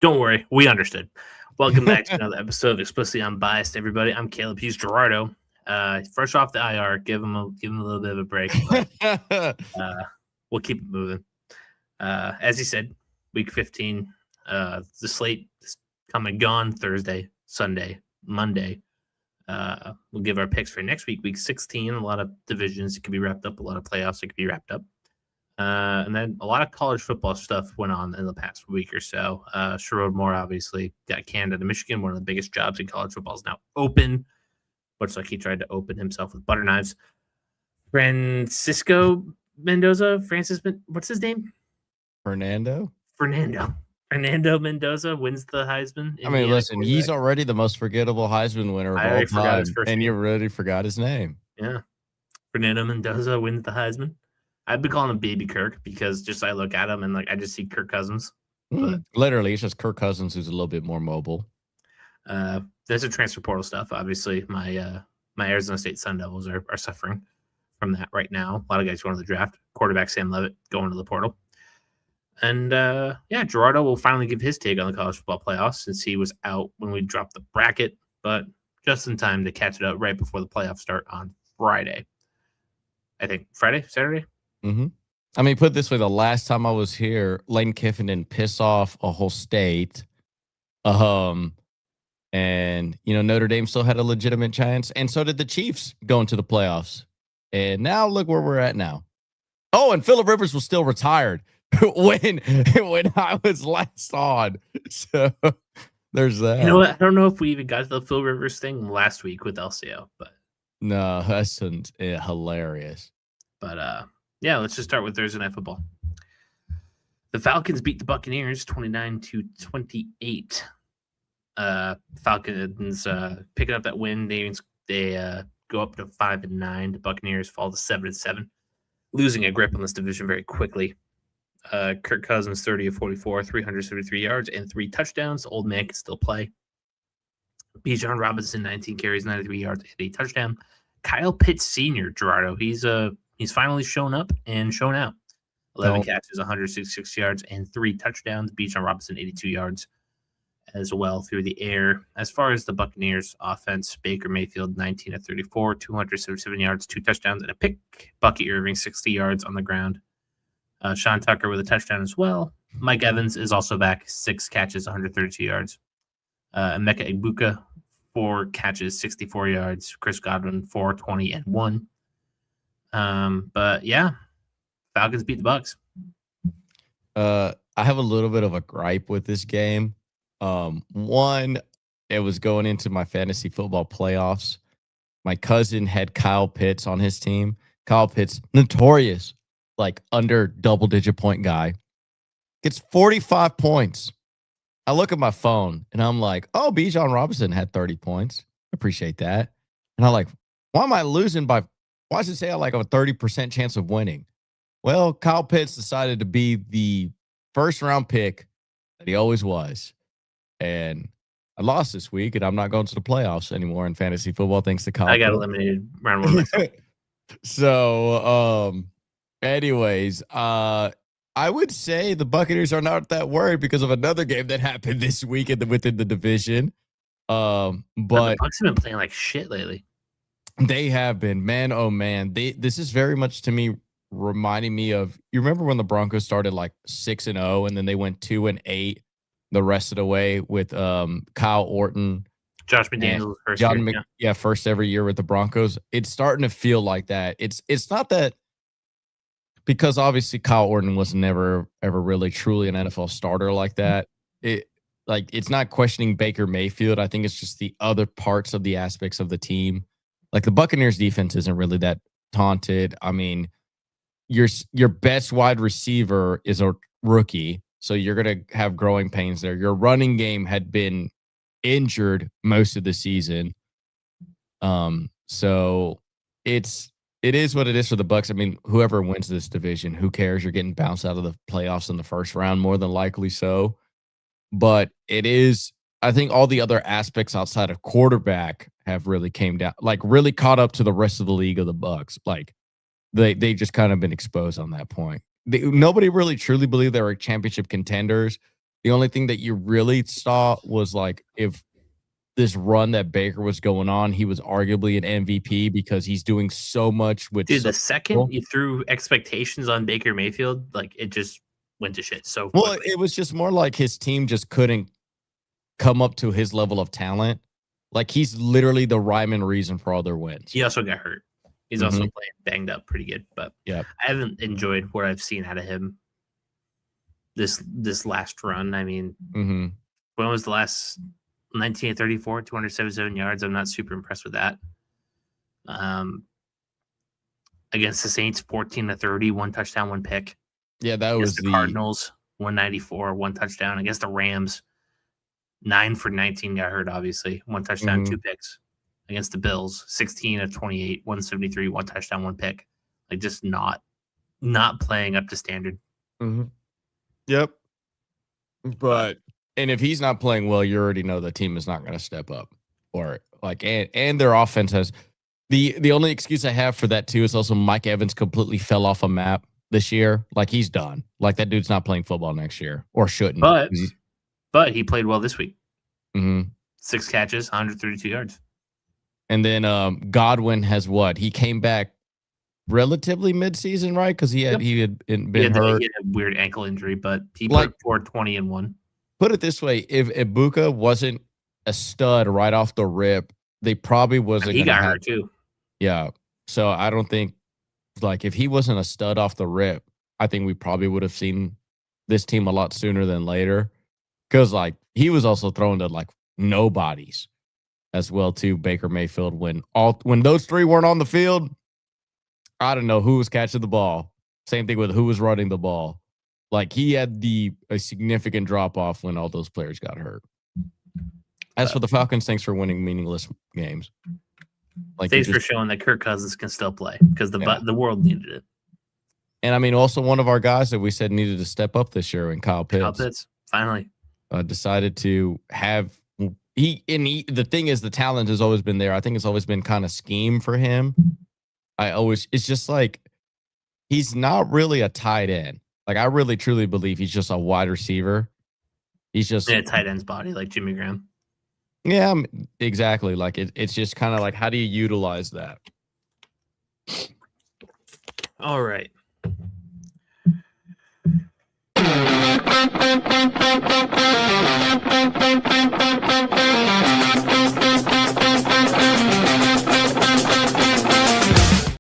Don't worry, we understood. Welcome back to another episode of Explicitly Unbiased, everybody. I'm Kaleb. He's Gerardo. Fresh off the IR, give him a little bit of a break, but we'll keep it moving. As he said, week 15. The slate is come and gone Thursday, Sunday, Monday. We'll give our picks for next week, week 16. A lot of divisions that could be wrapped up, a lot of playoffs that could be wrapped up. And then a lot of college football stuff went on in the past week or so. Sherone Moore obviously got canned out of Michigan. One of the biggest jobs in college football is now open, much like he tried to open himself with butter knives. Francisco Mendoza, what's his name? Fernando Mendoza wins the Heisman. I mean, listen, he's already the most forgettable Heisman winner of all time, and you already forgot his name. Yeah. Fernando Mendoza wins the Heisman. I've been calling him Baby Kirk because just I look at him and I just see Kirk Cousins. But literally, it's just Kirk Cousins who's a little bit more mobile. There's a transfer portal stuff. Obviously, my Arizona State Sun Devils are suffering from that right now. A lot of guys going to the draft. Quarterback Sam Levitt going to the portal. And Gerardo will finally give his take on the college football playoffs since he was out when we dropped the bracket, but just in time to catch it up right before the playoffs start on Friday. I think Friday, Saturday. Mm-hmm. I mean, put it this way: the last time I was here, Lane Kiffin didn't piss off a whole state. And Notre Dame still had a legitimate chance, and so did the Chiefs going to the playoffs. And now look where we're at now. Oh, and Phillip Rivers was still retired when I was last on. So there's that. You know what? I don't know if we even got to the Phil Rivers thing last week with LCO, but no, that's hilarious. But let's just start with Thursday Night Football. The Falcons beat the Buccaneers 29-28. Falcons picking up that win. They go up to 5-9. The Buccaneers fall to 7-7, losing a grip on this division very quickly. Kirk Cousins 30 of 44, 373 yards and 3 touchdowns. The old man can still play. Bijan Robinson 19 carries, 93 yards and a touchdown. Kyle Pitts Sr., Gerardo, he's finally shown up and shown out. 11 catches, 166 yards, and 3 touchdowns. Bijan Robinson, 82 yards as well through the air. As far as the Buccaneers offense, Baker Mayfield, 19 of 34, 277 yards, 2 touchdowns, and a pick. Bucky Irving, 60 yards on the ground. Sean Tucker with a touchdown as well. Mike Evans is also back, 6 catches, 132 yards. Emeka Egbuka, 4 catches, 64 yards. Chris Godwin, 4, 20, and 1. But yeah, Falcons beat the Bucs. I have a little bit of a gripe with this game. One, it was going into my fantasy football playoffs. My cousin had Kyle Pitts on his team. Kyle Pitts, notorious, under double-digit point guy, gets 45 points. I look at my phone and I'm like, oh, Bijan Robinson had 30 points. Appreciate that. And I'm like, why am I losing by? Why does it say I have a 30% chance of winning? Well, Kyle Pitts decided to be the first-round pick that he always was. And I lost this week, and I'm not going to the playoffs anymore in fantasy football thanks to Kyle. I got eliminated round 1 myself. So, anyways, I would say the Buccaneers are not that worried because of another game that happened this week within the division. But the Bucs have been playing like shit lately. They have been, man. Oh man, this is very much to me reminding me of, you remember when the Broncos started 6-0 and then they went 2-8 the rest of the way with Kyle Orton, Josh McDaniels first every year with the Broncos. It's starting to feel like that. It's not that, because obviously Kyle Orton was never ever really truly an NFL starter like that. It's not questioning Baker Mayfield. I think it's just the other parts of the aspects of the team. The Buccaneers defense isn't really that taunted. I mean, your best wide receiver is a rookie, so you're going to have growing pains there. Your running game had been injured most of the season. So it is what it is for the Bucs. I mean, whoever wins this division, who cares? You're getting bounced out of the playoffs in the first round, more than likely so. But it is, I think all the other aspects outside of quarterback have really came down, really caught up to the rest of the league of the Bucs. They just kind of been exposed on that point. Nobody really truly believed they were championship contenders, The only thing that you really saw was like if this run that Baker was going on, he was arguably an MVP because he's doing so much with. Dude, the second you threw expectations on Baker Mayfield, like it just went to shit so quickly. Well, it was just more like his team just couldn't come up to his level of talent. Like he's literally the rhyme and reason for all their wins. He also got hurt. He's also playing banged up pretty good, but yeah, I haven't enjoyed what I've seen out of him this last run. I mean, when was the last 1934, 277 yards? I'm not super impressed with that. Against the Saints, 14-30, 1 touchdown, 1 pick. Yeah, that was the Cardinals, 194, 1 touchdown. Against the Rams, 9 for 19 got hurt, obviously. 1 touchdown, 2 picks. Against the Bills, 16 of 28, 173, 1 touchdown, 1 pick. Like just not playing up to standard. Yep. But and if he's not playing well, you already know the team is not going to step up. Or like and their offense has the only excuse I have for that too is also Mike Evans completely fell off a map this year. Like he's done. Like that dude's not playing football next year or shouldn't. But he played well this week. 6 catches, 132 yards. And then Godwin has what? He came back relatively mid-season, right? Because he had been hurt. He had a weird ankle injury, but he played for 20 and 1. Put it this way: if Ibuka wasn't a stud right off the rip, they probably wasn't. He got hurt too. Yeah, so I don't think like if he wasn't a stud off the rip, I think we probably would have seen this team a lot sooner than later. Because like he was also thrown to like nobodies as well too. Baker Mayfield when those three weren't on the field, I don't know who was catching the ball. Same thing with who was running the ball. Like he had a significant drop off when all those players got hurt. As for the Falcons, thanks for winning meaningless games. Like thanks for showing that Kirk Cousins can still play because the world needed it. And I mean, also one of our guys that we said needed to step up this year, and Kyle Pitts finally decided to have. The thing is, the talent has always been there. I think it's always been kind of scheme for him. It's just like he's not really a tight end. Like I really truly believe he's just a wide receiver. He's just a tight end's body, like Jimmy Graham. Yeah, exactly. Like it's just kind of like how do you utilize that? All right.